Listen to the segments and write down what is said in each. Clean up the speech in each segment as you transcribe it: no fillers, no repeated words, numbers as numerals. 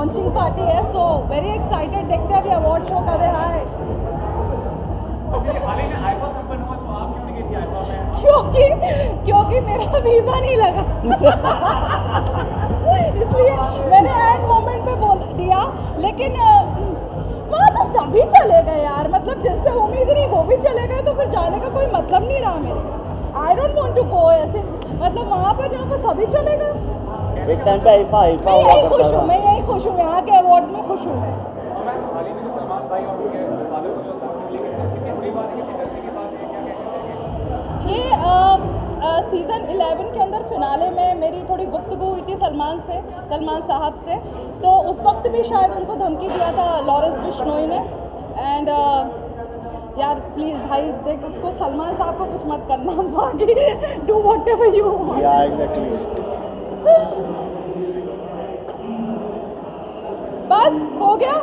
Launching party है, so very excited. देखते हैं अभी अवार्ड शो कब है। क्योंकि मेरा वीज़ा नहीं लगा इसलिए मैंने एंड मोमेंट पे बोल दिया। लेकिन वहाँ तो सभी चले गए यार, मतलब जिनसे उम्मीद नहीं वो भी चले गए, तो फिर जाने का कोई मतलब नहीं रहा मेरे। I don't want to go ऐसे, मतलब वहाँ पर जहाँ पर सभी चले गए। एक टाइम पे मैं यही खुश हूँ, यहाँ के अवार्ड्स में खुश हूँ मैं। ये सीज़न 11 के अंदर फिनाले में मेरी थोड़ी गुफ्तगू हुई थी सलमान साहब से, तो उस वक्त भी शायद उनको धमकी दिया था लॉरेंस बिश्नोई ने। एंड यार प्लीज़ भाई देख, उसको सलमान साहब को कुछ मत करना, बाकी डू व्हाटएवर यू वांट। या एग्जैक्टली। बस हो गया।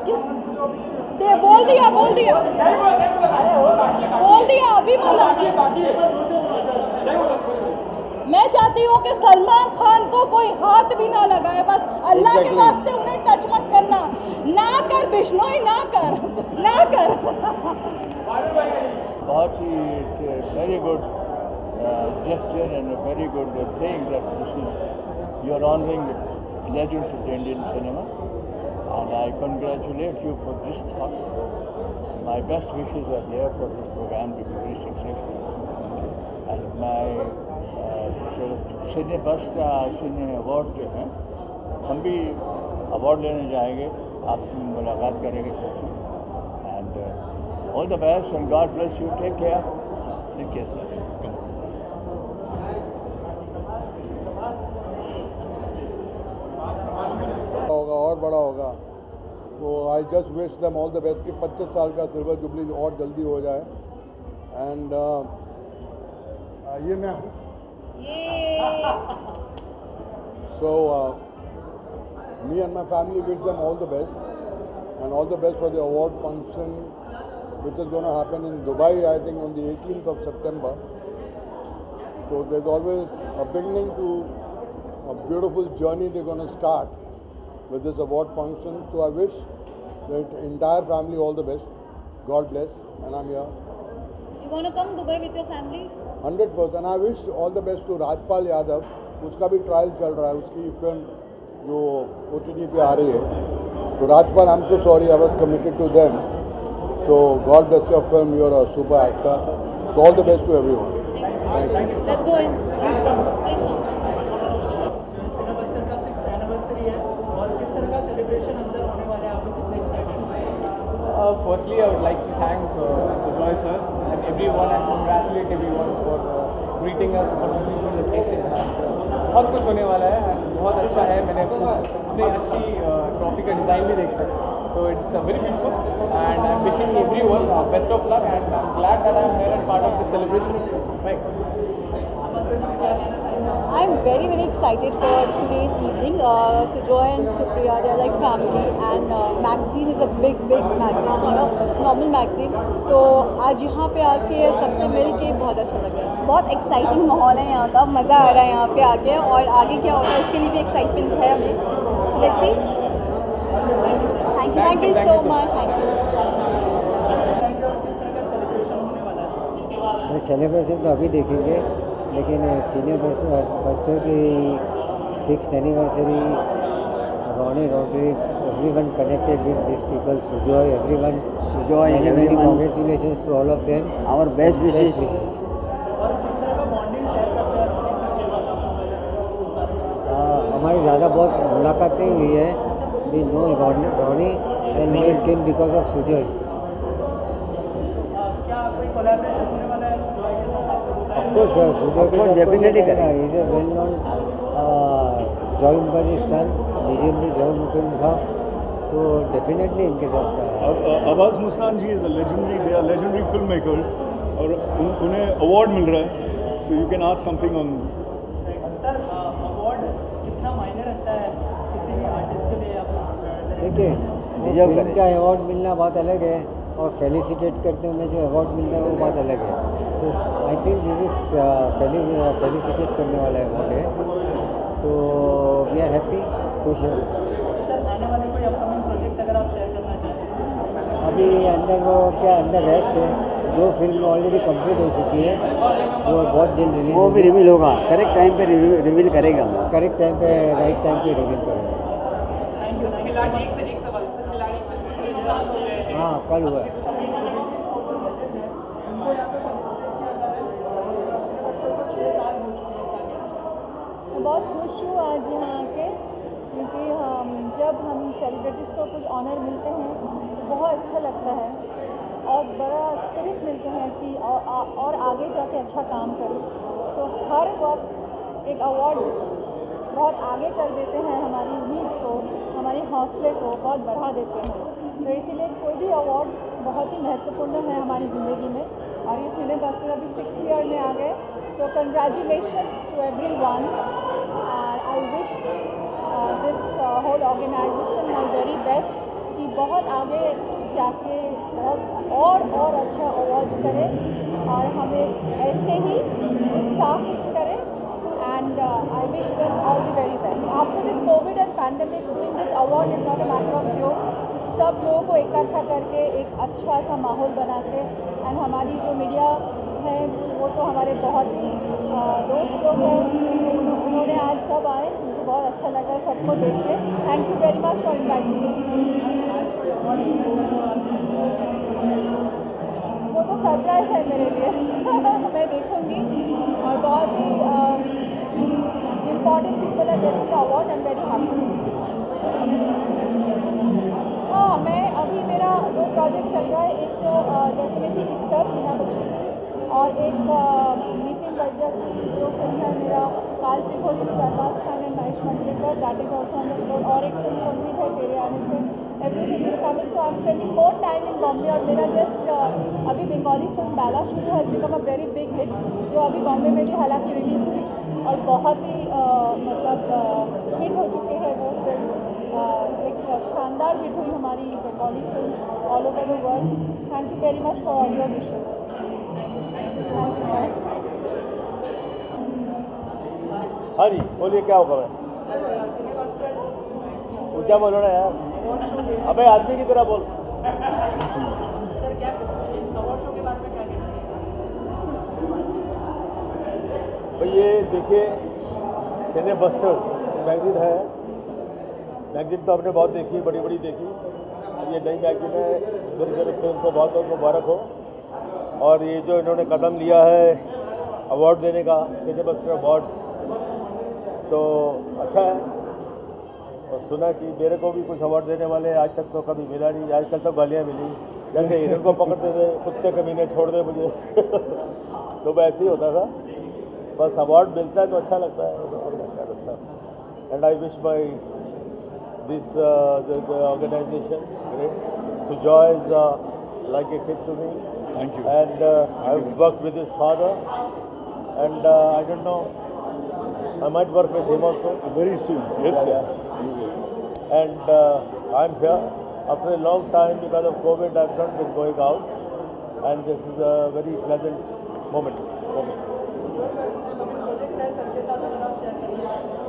किस दे बोल दिया अभी बोला। मैं चाहती हूँ कि सलमान खान को कोई हाथ भी ना लगाए, बस अल्लाह के वास्ते उन्हें टच मत करना। ना कर बिश्नोई, ना कर बहुत ही very good gesture and a very good thing that this is you are honoring legends of the Indian cinema, and I congratulate you for this thought. My best wishes are there for this program to be very successful. And my सिने बस का सिने award जो है, हम भी award लेने जाएंगे, आपसे मुलाकात करेंगे सबसे। And all the best and God bless you, take care sir. होगा और बड़ा होगा, तो I just wish them all the best कि 25 साल का सिल्वर जुबली और जल्दी हो जाए। एंड ये मैं हूँ। So me and my family wish them all the best, and all the best for the award function which is going to happen in Dubai, I think on the 18th of September. So there's always a beginning to a beautiful journey they're going to start with this award function. So I wish the entire family all the best. God bless, and I'm here. You want to come Dubai with your family? 100%. I wish all the best to Rajpal Yadav, उसका भी trial चल रहा है, उसकी film जो OTT पे आ रही है। तो Rajpal, I'm so sorry, I was committed to them. So God bless your film, you're a super actor. So all the best to everyone. Thank you. Let's go in. Firstly, I would like to thank Sujoy sir and everyone, and congratulate everyone for greeting us for the beautiful location. बहुत कुछ होने वाला है and बहुत अच्छा है। मैंने इतनी अच्छी ट्रॉफी का डिज़ाइन भी देखा है, तो it's very beautiful and I am wishing everyone best of luck and I am glad that I am here and part of the celebration. Right, I'm very excited for today's evening. Sujoy and Supriya, they are like family, and magazine is a big magazine. It's not a normal magazine. तो आज यहाँ पे आके सबसे मिल के बहुत अच्छा लग रहा है। बहुत एक्साइटिंग माहौल है यहाँ का, मज़ा आ रहा है यहाँ पे आके, और आगे क्या होता है उसके लिए भी एक्साइटमेंट है हमें। So let's see. Thank you so much. Celebration तो अभी देखेंगे, लेकिन सीनियर बस्टर की 6th anniversary, Ronnie Rodriguez, everyone connected with these people, Sujoy, everyone, many congratulations to all of them. Our best wishes. हमारी ज़्यादा बहुत मुलाकातें हुई है। We know Ronnie and we came because of Sujoy. Of course, Sujoy definitely करेगा. He is a well-known Joy Mukherjee's son, legendary Joy Mukherjee साहब, तो definitely इनके साथ था। Abbas Mustan ji is they are legendary film makers, और उन्हें अवार्ड मिल रहा है, so you can ask something on. Sir, award कितना मायने रखता है किसी भी आर्टिस्ट के लिए? देखिए, फिल्म का अवार्ड मिलना बात अलग है, और फेलिसिटेट करते हुए जो अवार्ड मिलता है वो बात अलग है। तो I think this is felicitate करने वाला अवार्ड है। तो वी आर हैप्पी, खुश हैं। आने वाले कोई अपकमिंग प्रोजेक्ट अगर आप शेयर करना चाहें? अभी अंदर वो क्या अंदर रैप्स है, 2 फिल्म ऑलरेडी कंप्लीट हो चुकी है, वो बहुत जल्द रिलीज, वो भी रिवील होगा, करेक्ट टाइम पे रिवील करेंगे हम लोग। करेक्ट टाइम पे राइट टाइम पे रिलीज करेंगे। हाँ कल हुआ। बहुत खुश हूँ आज यहाँ आके, क्योंकि जब हम सेलिब्रिटीज़ को कुछ ऑनर मिलते हैं तो बहुत अच्छा लगता है और बड़ा स्पिरिट मिलते हैं कि और आगे जाके अच्छा काम करूँ। सो हर वक्त एक अवार्ड बहुत आगे कर देते हैं, हमारी उम्मीद को, हमारी हौसले को बहुत बढ़ा देते हैं। तो इसीलिए कोई भी अवार्ड बहुत ही महत्वपूर्ण है हमारी ज़िंदगी में। और ये सिने बस्टर अभी 6th ईयर में आ गए, तो congratulations to everyone and I wish this whole organisation my very best कि बहुत आगे जाके बहुत और अच्छा अवार्ड्स करें और हमें ऐसे ही उत्साहित करें। And I wish them all the very best. After this COVID and pandemic, doing this award is not a matter of joke. सब लोगों को इकट्ठा करके एक अच्छा सा माहौल बना के, एंड हमारी जो मीडिया है वो तो हमारे बहुत ही दोस्त लोग हैं, तो उन्होंने आज सब आए, मुझे बहुत अच्छा लगा सबको देख के। Thank you very much for inviting. वो तो सरप्राइज़ है मेरे लिए मैं देखूँगी, और बहुत ही important people are getting the award. I am very happy. हाँ, मैं अभी मेरा 2 प्रोजेक्ट चल रहा है, एक तो डेफिनेटली इत्तर मीना बख्शी की, और एक नितिन वैद्य की जो फिल्म है मेरा Kaal Trighori with Arbaaz Khan and Mahesh Manjrekar, that is also on the floor. और एक फिल्म कंप्लीट है Tere Aane Se, everything is coming. So I am spending more time in Bombay. और मेरा जस्ट अभी Bengali film Bela Shuru has become a very big hit, जो अभी बॉम्बे में भी हालांकि रिलीज़ हुई और बहुत ही मतलब हिट हो चुके हैं वो फिल्म। एक शानदार हिट हुई हमारी Bengali film all over the world. Thank you very much for all your wishes. Thank you guys. हाँ जी बोलिए, क्या होगा? मैं ऊंचा बोलो ना यार, अबे आदमी की तरह बोल। ये देखिए, सिने बस्टर्स मैगजीन है। मैगजीन तो हमने बहुत देखी, बड़ी बड़ी देखी। अब ये नई मैगजीन है, मेरी तरफ से उनको बहुत बहुत मुबारक हो। और ये जो इन्होंने कदम लिया है अवार्ड देने का, सिने बस्टर अवार्ड्स, तो अच्छा है। और सुना कि मेरे को भी कुछ अवार्ड देने वाले, आज तक तो कभी मिला नहीं। आजकल तो गालियाँ मिली, जैसे हिरन को पकड़ते थे, कुत्ते कमीने छोड़ दे मुझे तो वैसे ही होता था। बस अवार्ड मिलता है तो अच्छा लगता है। And I wish by this the organization great. Sujoy is like a kid to me. Thank you. And I've worked with his father, and I don't know, I might work with him also Very soon. Yes, sir. And I'm here after a long time. Because of COVID, I've not been going out, and this is a very pleasant moment for me.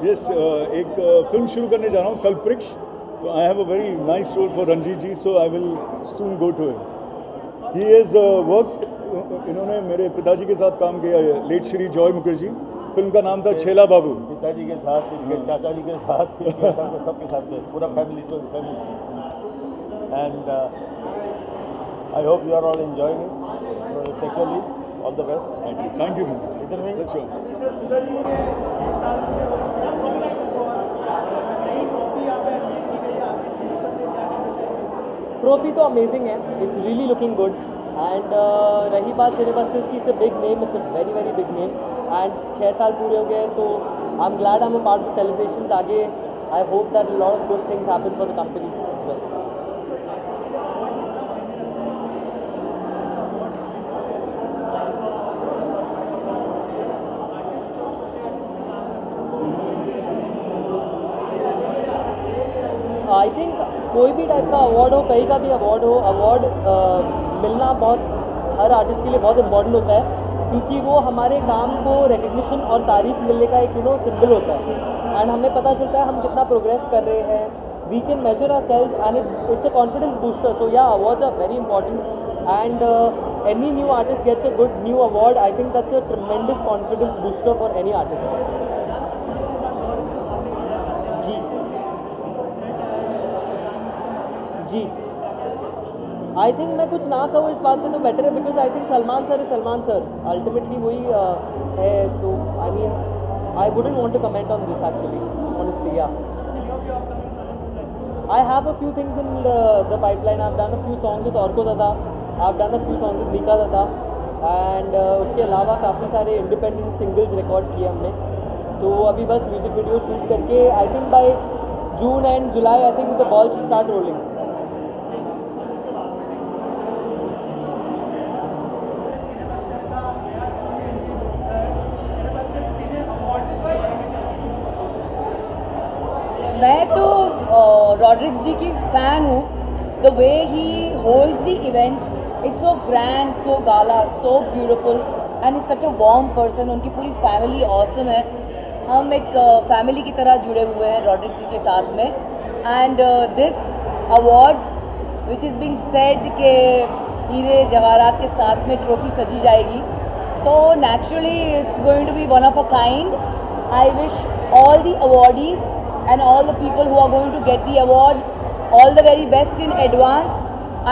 Yes, एक film शुरू करने जा रहा हूँ, कल्पवृक्ष। तो I have a very nice role for Ranjeet ji, so I will soon go to him. He is work, इन्होंने मेरे पिताजी के साथ काम किया है, लेट श्री जॉय मुखर्जी। फिल्म का नाम था छेला बाबू। पिताजी के साथ, इनके चाचा जी के साथ, सबके साथ, पूरा family and I hope you are all enjoying it. So take care, all the best. Thank you. इधर में सच हो। ट्रॉफी तो अमेजिंग है, it's really looking good. And रही बात सिने बस्टर्स की, it's a big name, it's a very very big name. And 6 साल पूरे हो गए, तो I am glad I am a part of the celebrations. आगे I hope that lot of good things happen for the company as well. I think कोई भी type का award हो, कहीं का भी अवार्ड हो, अवार्ड मिलना बहुत हर आर्टिस्ट के लिए बहुत इम्पॉर्टेंट होता है, क्योंकि वो हमारे काम को रिकग्निशन और तारीफ मिलने का एक सिंबल होता है एंड हमें पता चलता है हम कितना प्रोग्रेस कर रहे हैं. We can measure our sales and it's a confidence booster. So yeah, awards are very important and any new artist gets a good new award. I think that's a tremendous confidence booster for any artist. जी I think मैं कुछ ना कहूँ इस बात पे तो better है, because I think Salman sir is Salman sir. Ultimately वही है. तो I mean I wouldn't want to comment on this actually, honestly. Yeah, I have a few things in the pipeline. I've done a few songs with Orko Dada. I've done a few songs with Mika Dada. And उसके अलावा काफ़ी सारे independent singles record किए हमने. तो अभी बस music video shoot करके I think by June and July I think the ball should start rolling. मैं तो रॉड्रिक्स जी की फ़ैन हूँ. The way he holds the event, it's so grand, so gala, so beautiful and is such a warm person. उनकी पूरी family awesome है. हम एक family की तरह जुड़े हुए हैं रॉड्रिक्स जी के साथ में. And this awards which is being said के हीरे जवाहरात के साथ में ट्रॉफी सजी जाएगी, तो naturally it's going to be one of a kind. I wish all the awardees and all the people who are going to get the award all the very best in advance.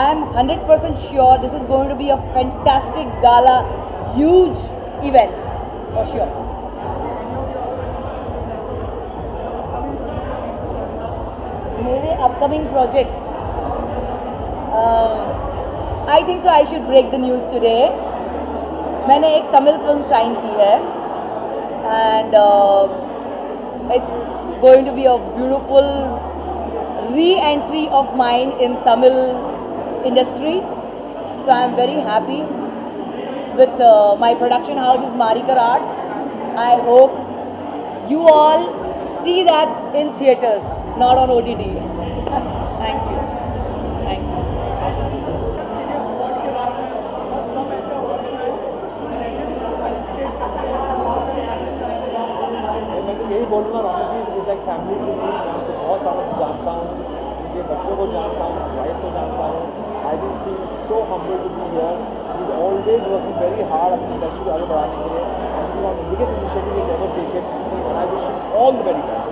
I am 100% sure this is going to be a fantastic gala, huge event for sure. मेरे upcoming projects, I think so I should break the news today. मैंने एक Tamil film sign की है and it's going to be a beautiful re-entry of mine in Tamil industry. So I'm very happy with my production house is Marikar Arts. I hope you all see that in theatres, not on OTT. Thank you. Thank you. मैं तो यही बोलूँगा, Raunak ji is like family to me. मैं उनको बहुत सालों से जानता हूँ, उनके बच्चों को जानता हूँ, वाइफ को जानता हूँ. I just feel so humble to be here. He is always working very hard अपनी इंडस्ट्री को आगे बढ़ाने के लिए. And this is one of the biggest initiative is ever taken and I wish him all the very best.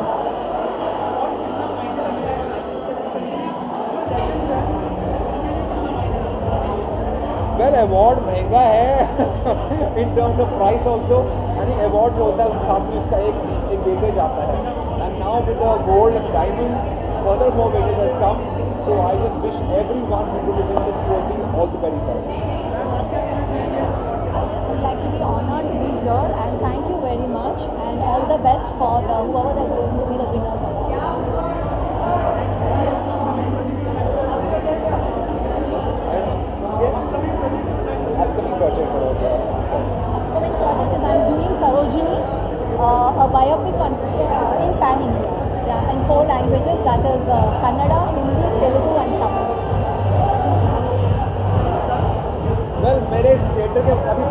Well, award महंगा है in terms of price also. I think award जो होता है उसके साथ में उसका एक वेटेज आता है. And now with the gold and the diamond, further more weightage has come. So I just wish everyone who will win this trophy all the very best. I just would like to be honored to be here and thank you very much and all the best for whoever they're going to be the winners of the Upcoming project over there. Upcoming project is I'm doing Sarojini, a biopic on, in Pan India. Yeah, in 4 languages, that is Kannada, Hindi, Telugu and Tamil. Well, मेरे theatre के काफ़ी